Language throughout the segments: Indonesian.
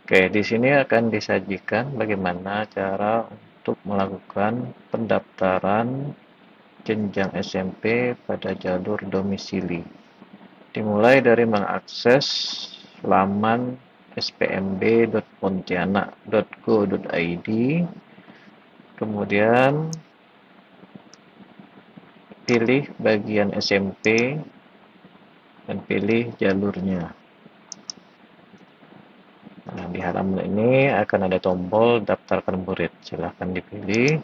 Oke, di sini akan disajikan bagaimana cara untuk melakukan pendaftaran jenjang SMP pada jalur domisili. Dimulai dari mengakses laman spmb.pontianak.go.id, kemudian pilih bagian SMP dan pilih jalurnya. Nah, di halaman ini akan ada tombol daftarkan murid. Silahkan dipilih.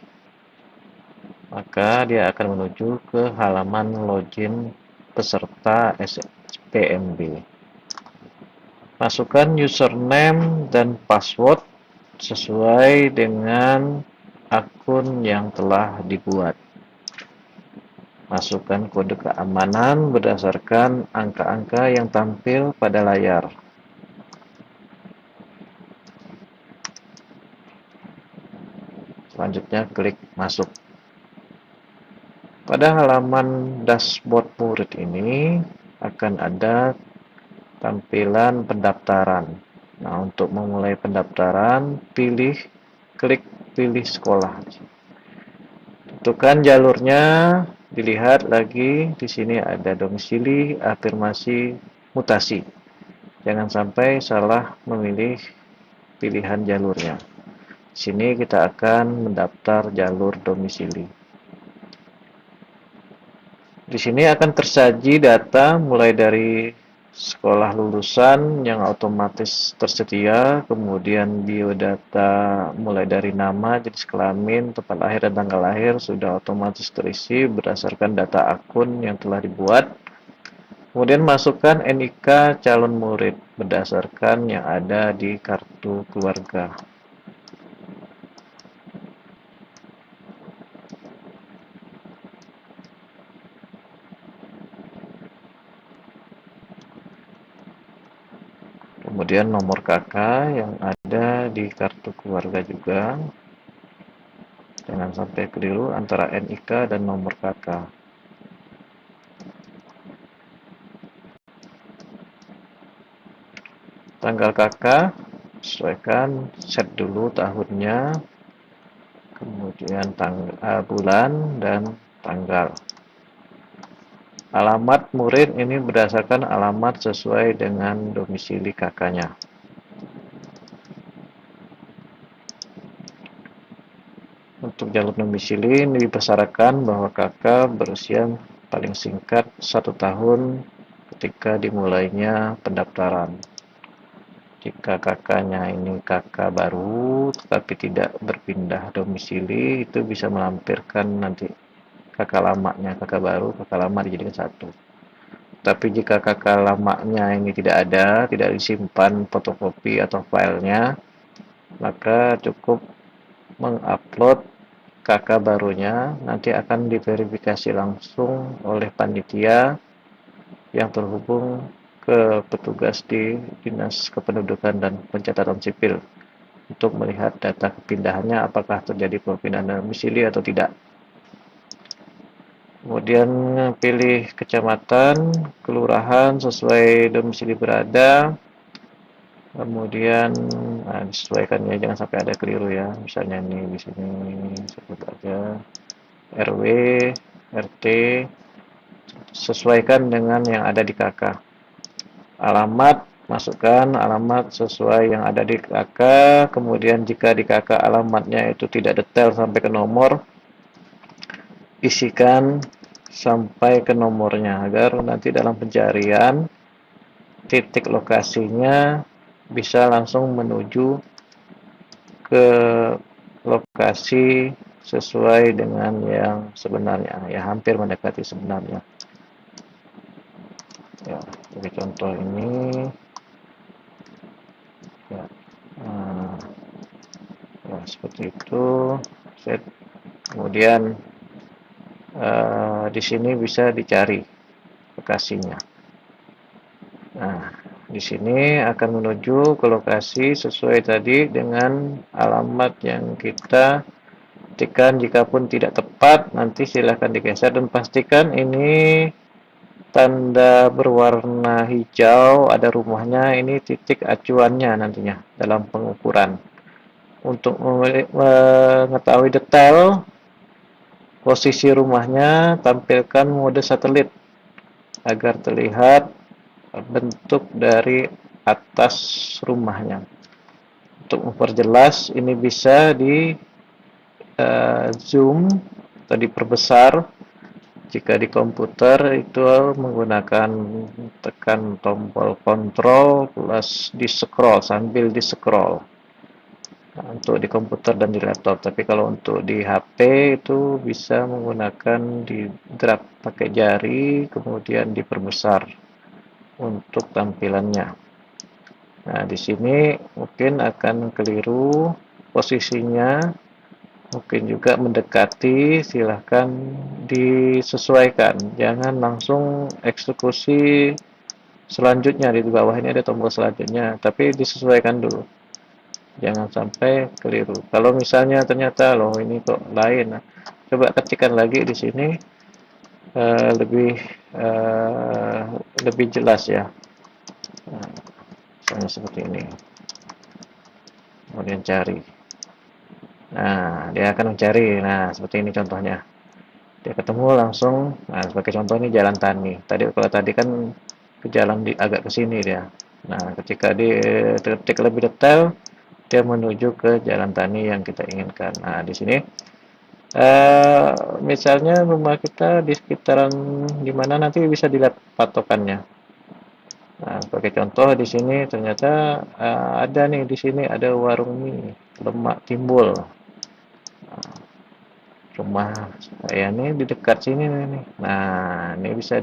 Maka dia akan menuju ke halaman login peserta SPMB. Masukkan username dan password sesuai dengan akun yang telah dibuat. Masukkan kode keamanan berdasarkan angka-angka yang tampil pada layar. Selanjutnya klik masuk. Pada halaman dashboard murid ini akan ada tampilan pendaftaran. Nah, untuk memulai pendaftaran, klik pilih sekolah. Tentukan jalurnya, dilihat lagi di sini ada domisili, afirmasi, mutasi. Jangan sampai salah memilih pilihan jalurnya. Di sini kita akan mendaftar jalur domisili. Di sini akan tersaji data mulai dari sekolah lulusan yang otomatis tersedia, kemudian biodata mulai dari nama, jenis kelamin, tempat lahir, dan tanggal lahir sudah otomatis terisi berdasarkan data akun yang telah dibuat. Kemudian masukkan NIK calon murid berdasarkan yang ada di kartu keluarga. Kemudian nomor KK yang ada di kartu keluarga juga. Jangan sampai keliru antara NIK dan nomor KK. Tanggal KK, sesuaikan, set dulu tahunnya, kemudian bulan dan tanggal. Alamat murid ini berdasarkan alamat sesuai dengan domisili kakaknya. Untuk jalur domisili ini dipersyaratkan bahwa kakak berusia paling singkat 1 tahun ketika dimulainya pendaftaran. Jika kakaknya ini kakak baru tetapi tidak berpindah domisili, itu bisa melampirkan nanti kakak lamanya, kakak baru, kakak lama dijadikan satu. Tapi jika kakak lamanya ini tidak ada, tidak disimpan fotokopi atau filenya, maka cukup mengupload kakak barunya, nanti akan diverifikasi langsung oleh panitia yang terhubung ke petugas di Dinas Kependudukan dan Pencatatan Sipil untuk melihat data kepindahannya apakah terjadi perpindahan domisili atau tidak. Kemudian pilih kecamatan, kelurahan sesuai domisili berada. Kemudian disesuaikan ya, jangan sampai ada keliru ya. Misalnya ini di sini sebut aja RW, RT, sesuaikan dengan yang ada di KK. Alamat, masukkan alamat sesuai yang ada di KK. Kemudian jika di KK alamatnya itu tidak detail sampai ke nomor, isikan sampai ke nomornya agar nanti dalam pencarian titik lokasinya bisa langsung menuju ke lokasi sesuai dengan yang sebenarnya, ya hampir mendekati sebenarnya. Ya, sebagai contoh ini ya, ya seperti itu. Set. Kemudian di sini bisa dicari lokasinya. Nah, di sini akan menuju ke lokasi sesuai tadi dengan alamat yang kita ketikkan. Jikapun tidak tepat, nanti silahkan digeser dan pastikan ini tanda berwarna hijau ada rumahnya, ini titik acuannya nantinya dalam pengukuran. Untuk mengetahui detail posisi rumahnya, tampilkan mode satelit agar terlihat bentuk dari atas rumahnya. Untuk memperjelas, ini bisa di zoom atau diperbesar. Jika di komputer itu menggunakan tekan tombol kontrol plus di scroll sambil di scroll. Nah, untuk di komputer dan di laptop. Tapi kalau untuk di HP itu bisa menggunakan di drag pakai jari kemudian diperbesar untuk tampilannya. Nah, di sini mungkin akan keliru posisinya, mungkin juga mendekati, silahkan disesuaikan. Jangan langsung eksekusi selanjutnya, di bawah ini ada tombol selanjutnya, tapi disesuaikan dulu. Jangan sampai keliru. Kalau misalnya ternyata loh ini kok lain, coba ketikkan lagi di sini eh, lebih eh, lebih jelas ya. Nah, misalnya seperti ini. Kemudian cari. Nah, dia akan mencari. Nah, seperti ini contohnya. Dia ketemu langsung. Nah, sebagai contoh ini jalan tani. Kalau tadi kan ke jalan agak ke sini dia. Nah, ketika diketik lebih detail, dia menuju ke jalan tani yang kita inginkan. Nah, di sini misalnya rumah kita di sekitaran di mana nanti bisa dilihat patokannya. Nah, sebagai contoh di sini ternyata ada nih di sini ada warung mie Lemak Timbul. Rumah saya nih di dekat sini nih. Nah, ini bisa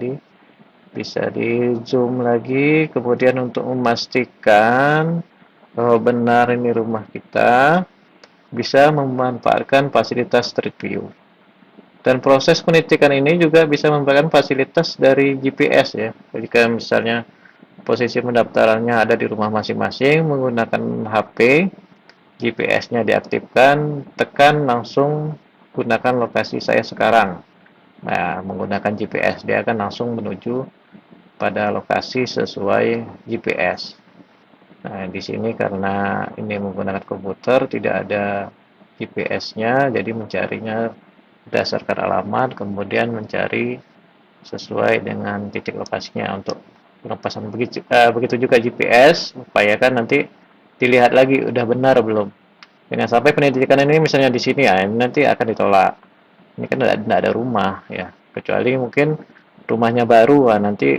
di zoom lagi, kemudian untuk memastikan bahwa benar ini rumah kita, bisa memanfaatkan fasilitas Street View. Dan proses penitikan ini juga bisa merupakan fasilitas dari GPS ya. Jika misalnya posisi pendaftarannya ada di rumah masing-masing menggunakan HP, GPS-nya diaktifkan, tekan langsung gunakan lokasi saya sekarang. Nah, menggunakan GPS dia akan langsung menuju pada lokasi sesuai GPS. Nah, di sini karena ini menggunakan komputer tidak ada GPS-nya, jadi mencarinya berdasarkan alamat, kemudian mencari sesuai dengan titik lokasinya untuk pelepasan. Begitu juga GPS, upayakan nanti dilihat lagi udah benar belum. Jangan sampai pendidikan ini misalnya di sini ya, ini nanti akan ditolak. Ini kan tidak ada rumah ya, kecuali mungkin rumahnya baru, nanti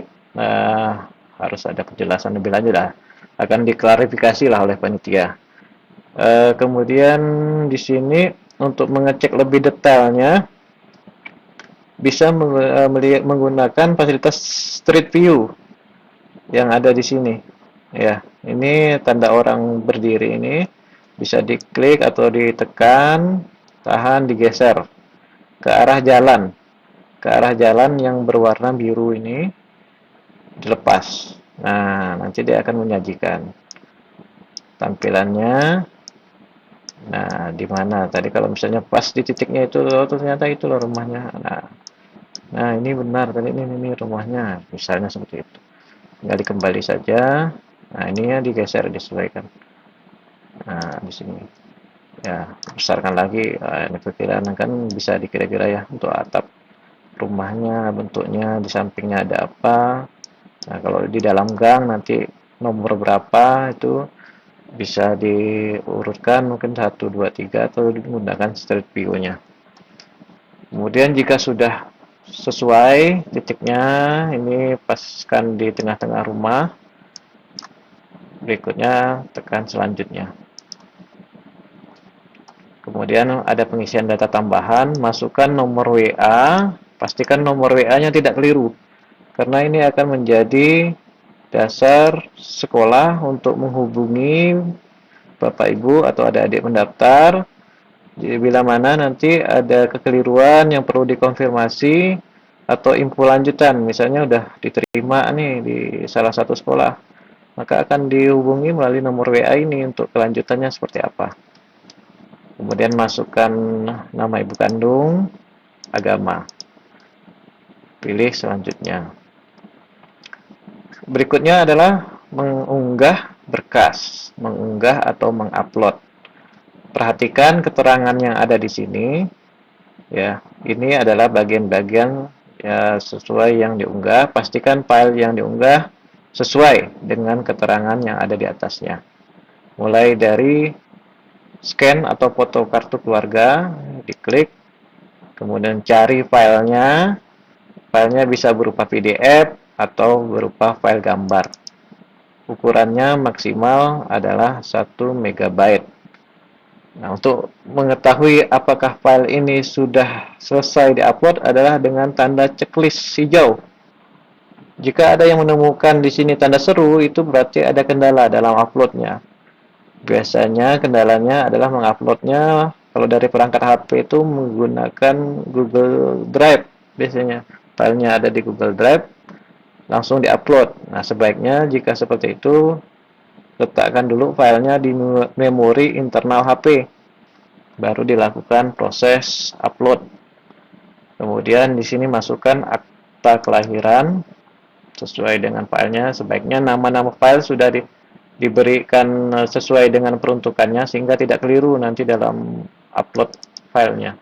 harus ada penjelasan lebih lanjut lah, akan diklarifikasi lah oleh panitia. Kemudian di sini untuk mengecek lebih detailnya bisa menggunakan fasilitas Street View yang ada di sini. Ya, ini tanda orang berdiri ini bisa diklik atau ditekan, tahan, digeser ke arah jalan. Ke arah jalan yang berwarna biru ini dilepas. Nah, nanti dia akan menyajikan tampilannya. Nah, di mana tadi kalau misalnya pas di titiknya itu, oh, ternyata itu loh rumahnya. Nah, ini benar tadi ini rumahnya. Misalnya seperti itu. Tinggal dikembali saja. Nah, ini ya digeser disesuaikan. Nah, di sini. Ya, besarkan lagi. Nah, ini perkiraan kan bisa dikira-kira ya untuk atap rumahnya, bentuknya, di sampingnya ada apa. Nah, kalau di dalam gang nanti nomor berapa itu bisa diurutkan mungkin 1, 2, 3 atau menggunakan street view-nya. Kemudian jika sudah sesuai titiknya, ini paskan di tengah-tengah rumah. Berikutnya tekan selanjutnya. Kemudian ada pengisian data tambahan, masukkan nomor WA, pastikan nomor WA-nya tidak keliru. Karena ini akan menjadi dasar sekolah untuk menghubungi Bapak Ibu atau adik-adik mendaftar. Jadi bila mana nanti ada kekeliruan yang perlu dikonfirmasi atau info lanjutan, misalnya udah diterima nih di salah satu sekolah, maka akan dihubungi melalui nomor WA ini untuk kelanjutannya seperti apa. Kemudian masukkan nama ibu kandung, agama. Pilih selanjutnya. Berikutnya adalah mengunggah berkas, mengunggah atau mengupload. Perhatikan keterangan yang ada di sini. Ya, ini adalah bagian-bagian ya, sesuai yang diunggah. Pastikan file yang diunggah sesuai dengan keterangan yang ada di atasnya. Mulai dari scan atau foto kartu keluarga, diklik, kemudian cari filenya. Filenya bisa berupa PDF atau berupa file gambar. Ukurannya maksimal adalah 1 MB. Nah, untuk mengetahui apakah file ini sudah selesai diupload adalah dengan tanda checklist hijau. Jika ada yang menemukan di sini tanda seru, itu berarti ada kendala dalam uploadnya. Biasanya kendalanya adalah menguploadnya kalau dari perangkat HP itu menggunakan Google Drive. Biasanya filenya ada di Google Drive, langsung diupload. Nah, sebaiknya jika seperti itu, letakkan dulu filenya di memori internal HP. Baru dilakukan proses upload. Kemudian di sini masukkan akta kelahiran sesuai dengan filenya. Sebaiknya nama-nama file sudah diberikan sesuai dengan peruntukannya sehingga tidak keliru nanti dalam upload filenya.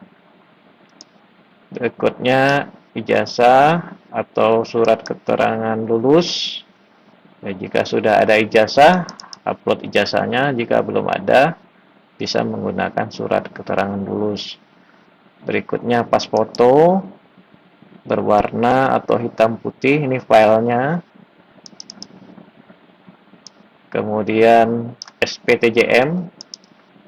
Berikutnya ijazah atau surat keterangan lulus. Ya, jika sudah ada ijazah, upload ijazahnya. Jika belum ada, bisa menggunakan surat keterangan lulus. Berikutnya pas foto berwarna atau hitam putih, ini filenya. Kemudian SPTJM,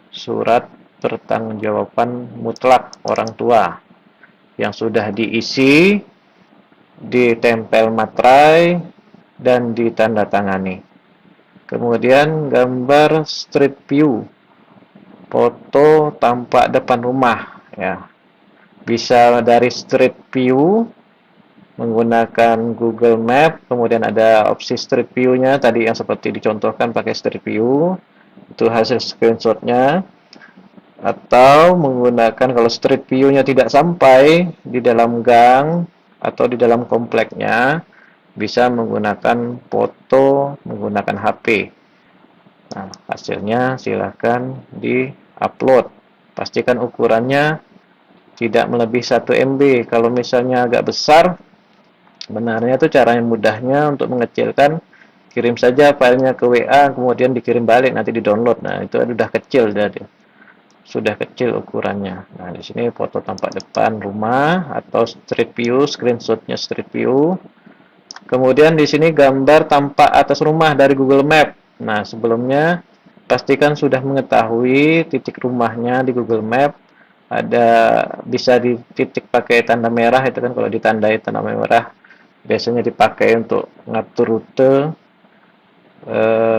surat pertanggungjawaban mutlak orang tua, yang sudah diisi, ditempel materai, dan ditandatangani. Kemudian gambar street view, foto tampak depan rumah, ya. Bisa dari street view menggunakan Google Map, kemudian ada opsi street view-nya tadi yang seperti dicontohkan pakai street view, itu hasil screenshot-nya. Atau menggunakan kalau street view-nya tidak sampai di dalam gang atau di dalam kompleknya, bisa menggunakan foto menggunakan HP. Nah, hasilnya silahkan di-upload. Pastikan ukurannya tidak melebihi 1 MB. Kalau misalnya agak besar, sebenarnya itu cara yang mudahnya untuk mengecilkan, kirim saja filenya ke WA, kemudian dikirim balik, nanti di-download. Nah, itu sudah kecil jadi. Sudah kecil ukurannya. Nah, di sini foto tampak depan rumah atau street view, screenshotnya street view. Kemudian di sini gambar tampak atas rumah dari Google Map. Nah, sebelumnya pastikan sudah mengetahui titik rumahnya di Google Map. Ada bisa dititik pakai tanda merah, itu kan kalau ditandai tanda merah biasanya dipakai untuk ngatur rute.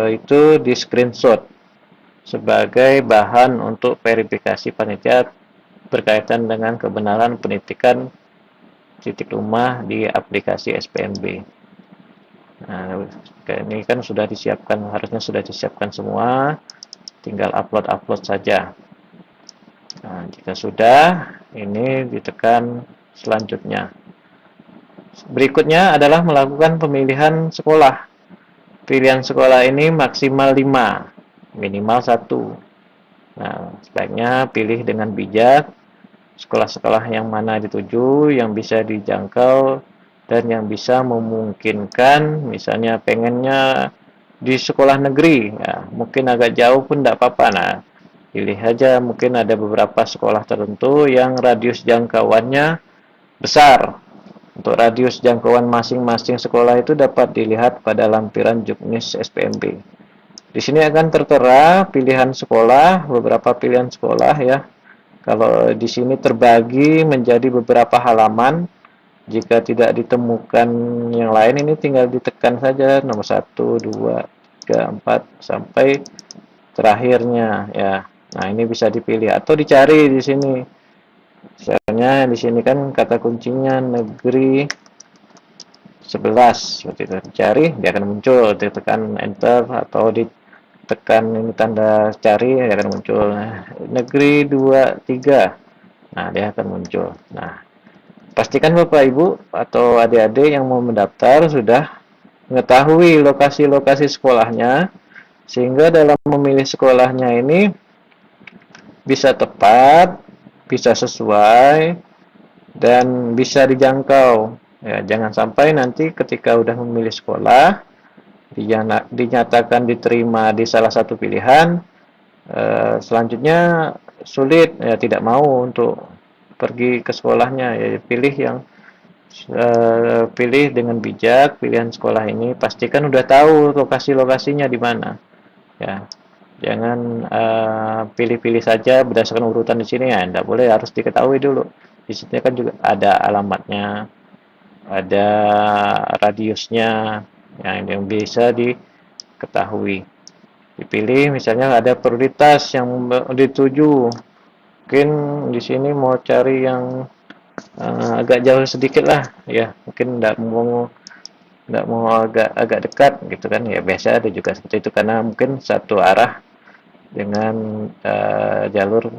Itu di screenshot sebagai bahan untuk verifikasi panitia berkaitan dengan kebenaran penitikan titik rumah di aplikasi SPMB. Nah, ini kan sudah disiapkan, harusnya sudah disiapkan semua, tinggal upload saja. Nah, jika sudah, ini ditekan selanjutnya. Berikutnya adalah melakukan pemilihan sekolah. Pilihan sekolah ini maksimal 5, minimal 1. Nah, sebaiknya pilih dengan bijak sekolah-sekolah yang mana dituju, yang bisa dijangkau, dan yang bisa memungkinkan. Misalnya pengennya di sekolah negeri, ya, mungkin agak jauh pun tidak apa-apa. Nah, pilih aja, mungkin ada beberapa sekolah tertentu yang radius jangkauannya besar. Untuk radius jangkauan masing-masing sekolah itu dapat dilihat pada lampiran Juknis SPMB. Di sini akan tertera pilihan sekolah, beberapa pilihan sekolah ya. Kalau di sini terbagi menjadi beberapa halaman. Jika tidak ditemukan yang lain, ini tinggal ditekan saja nomor 1, 2, 3, 4 sampai terakhirnya ya. Nah, ini bisa dipilih atau dicari di sini. Misalnya di sini kan kata kuncinya negeri 11, seperti itu. Cari, dia akan muncul, ditekan enter atau ditekan ini tanda cari, dia akan muncul. Nah, negeri 23. Nah, dia akan muncul. Nah, pastikan Bapak Ibu atau adik-adik yang mau mendaftar sudah mengetahui lokasi-lokasi sekolahnya, sehingga dalam memilih sekolahnya ini bisa tepat, bisa sesuai, dan bisa dijangkau. Ya, jangan sampai nanti ketika udah memilih sekolah, dinyatakan diterima di salah satu pilihan, selanjutnya sulit, ya tidak mau untuk pergi ke sekolahnya. Ya, pilih dengan bijak pilihan sekolah ini, pastikan udah tahu lokasi-lokasinya di mana. Ya, jangan pilih-pilih saja berdasarkan urutan di sini, ya tidak boleh, harus diketahui dulu. Di sini kan juga ada alamatnya, ada radiusnya, yang bisa diketahui. Dipilih misalnya ada prioritas yang dituju. Mungkin di sini mau cari yang agak jauh sedikit lah, ya mungkin nggak mau agak agak dekat gitu kan, ya biasa ada juga seperti itu, karena mungkin satu arah dengan jalur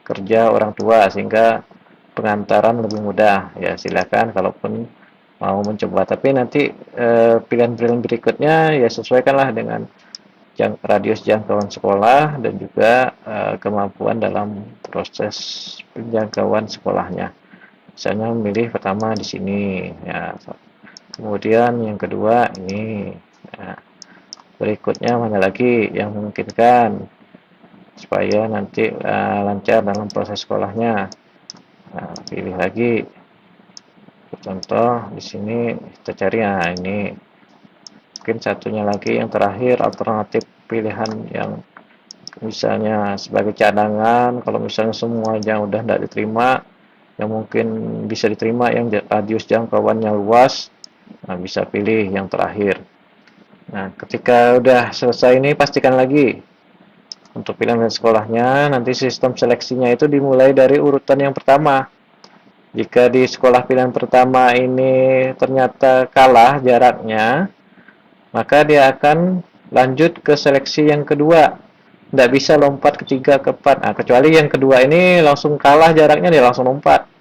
kerja orang tua, sehingga pengantaran lebih mudah. Ya silakan kalaupun mau mencoba, tapi nanti pilihan-pilihan berikutnya ya sesuaikanlah dengan radius jangkauan sekolah dan juga kemampuan dalam proses penjangkauan sekolahnya. Misalnya memilih pertama di sini, ya kemudian yang kedua ini, ya, berikutnya mana lagi yang memungkinkan supaya nanti lancar dalam proses sekolahnya. Nah, pilih lagi. Contoh di sini kita cari, ini mungkin satunya lagi yang terakhir, alternatif pilihan yang misalnya sebagai cadangan kalau misalnya semuanya udah tidak diterima, yang mungkin bisa diterima yang radius jangkauannya luas. Nah, bisa pilih yang terakhir. Nah, ketika udah selesai ini, pastikan lagi untuk pilihan sekolahnya. Nanti sistem seleksinya itu dimulai dari urutan yang pertama. Jika di sekolah pilihan pertama ini ternyata kalah jaraknya, maka dia akan lanjut ke seleksi yang kedua. Tidak bisa lompat ketiga ke empat. Nah, kecuali yang kedua ini langsung kalah jaraknya, dia langsung lompat.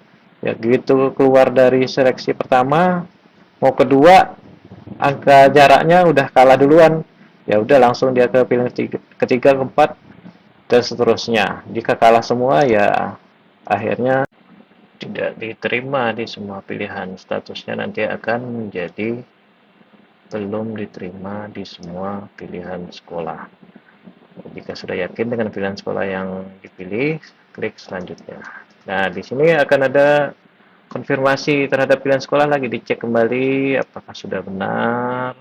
Ya gitu, keluar dari seleksi pertama, mau kedua, angka jaraknya udah kalah duluan. Ya udah langsung dia ke pilihan ketiga, keempat, dan seterusnya. Jika kalah semua, ya akhirnya tidak diterima di semua pilihan. Statusnya nanti akan menjadi belum diterima di semua pilihan sekolah. Jika sudah yakin dengan pilihan sekolah yang dipilih, klik selanjutnya. Nah, di sini akan ada konfirmasi terhadap pilihan sekolah lagi, dicek kembali apakah sudah benar,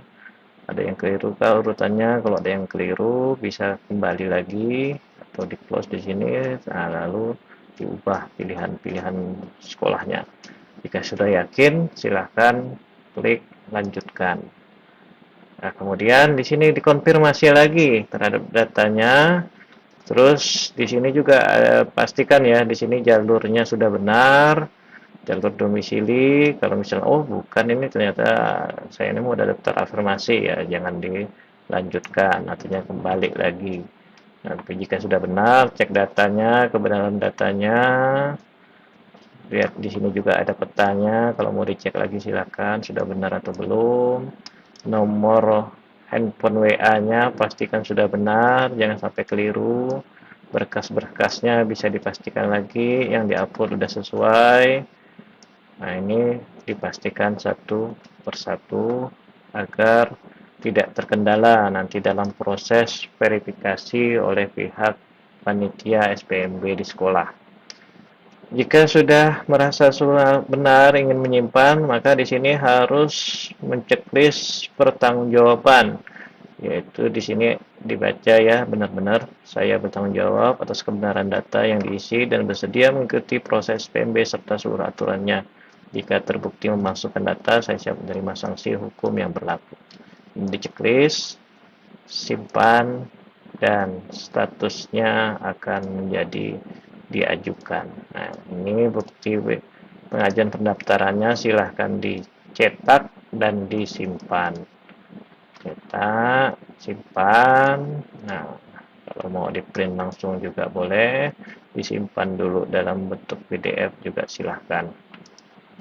ada yang keliru kah urutannya. Kalau ada yang keliru bisa kembali lagi atau di close di sini. Nah, lalu diubah pilihan-pilihan sekolahnya. Jika sudah yakin, silahkan klik lanjutkan. Nah, kemudian di sini dikonfirmasi lagi terhadap datanya. Terus di sini juga pastikan ya, di sini jalurnya sudah benar, jalur domisili. Kalau misalnya oh bukan, ini ternyata saya ini mau ada daftar afirmasi, ya jangan dilanjutkan, artinya kembali lagi. Nah, jika sudah benar, cek datanya, kebenaran datanya. Lihat di sini juga ada petanya, kalau mau dicek lagi silakan sudah benar atau belum. Nomor handphone WA-nya pastikan sudah benar, jangan sampai keliru. Berkas-berkasnya bisa dipastikan lagi yang diupload sudah sesuai. Nah, ini dipastikan satu persatu agar tidak terkendala nanti dalam proses verifikasi oleh pihak panitia SPMB di sekolah. Jika sudah merasa sudah benar ingin menyimpan, maka di sini harus menceklis pertanggungjawaban, yaitu di sini dibaca ya, benar-benar saya bertanggung jawab atas kebenaran data yang diisi dan bersedia mengikuti proses PMB serta seluruh aturannya. Jika terbukti memasukkan data, saya siap menerima sanksi hukum yang berlaku. Ini diceklis, simpan, dan statusnya akan menjadi diajukan. Nah, ini bukti pengajuan pendaftarannya, silahkan dicetak dan disimpan. Cetak, simpan. Nah, kalau mau di print langsung juga boleh, disimpan dulu dalam bentuk PDF juga silahkan.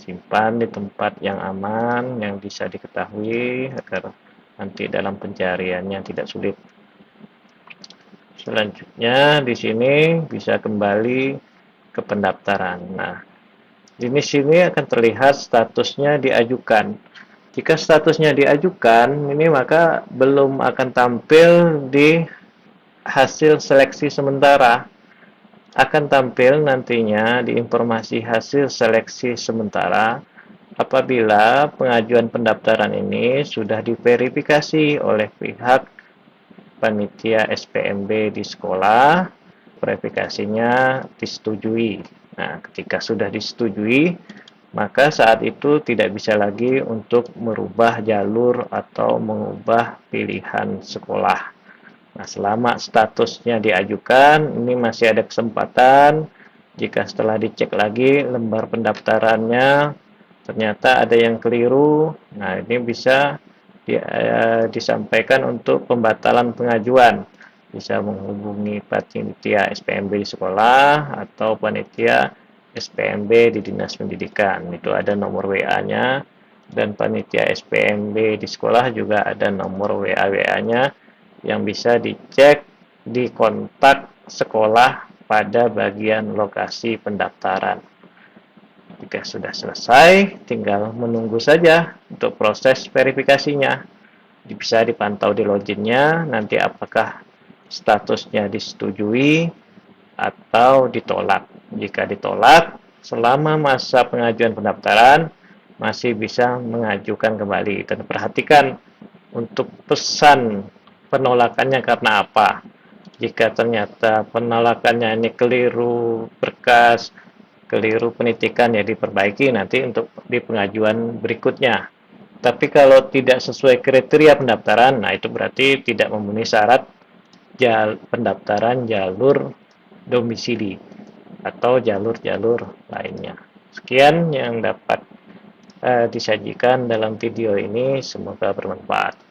Simpan di tempat yang aman, yang bisa diketahui agar nanti dalam pencariannya tidak sulit. Selanjutnya di sini bisa kembali ke pendaftaran. Nah, di sini akan terlihat statusnya diajukan. Jika statusnya diajukan, ini maka belum akan tampil di hasil seleksi sementara. Akan tampil nantinya di informasi hasil seleksi sementara apabila pengajuan pendaftaran ini sudah diverifikasi oleh pihak panitia SPMB di sekolah, verifikasinya disetujui. Nah, ketika sudah disetujui, maka saat itu tidak bisa lagi untuk merubah jalur atau mengubah pilihan sekolah. Nah, selama statusnya diajukan, ini masih ada kesempatan jika setelah dicek lagi lembar pendaftarannya ternyata ada yang keliru. Nah, ini bisa disampaikan untuk pembatalan pengajuan. Bisa menghubungi panitia SPMB di sekolah atau panitia SPMB di Dinas Pendidikan. Itu ada nomor WA-nya, dan panitia SPMB di sekolah juga ada nomor WA-WA-nya yang bisa dicek di kontak sekolah pada bagian lokasi pendaftaran. Jika sudah selesai, tinggal menunggu saja untuk proses verifikasinya. Bisa dipantau di loginnya, nanti apakah statusnya disetujui atau ditolak. Jika ditolak, selama masa pengajuan pendaftaran, masih bisa mengajukan kembali. Dan perhatikan untuk pesan penolakannya karena apa. Jika ternyata penolakannya ini keliru berkas, keliru penitikan, ya diperbaiki nanti untuk di pengajuan berikutnya. Tapi kalau tidak sesuai kriteria pendaftaran, nah itu berarti tidak memenuhi syarat pendaftaran jalur domisili atau jalur-jalur lainnya. Sekian yang dapat disajikan dalam video ini, semoga bermanfaat.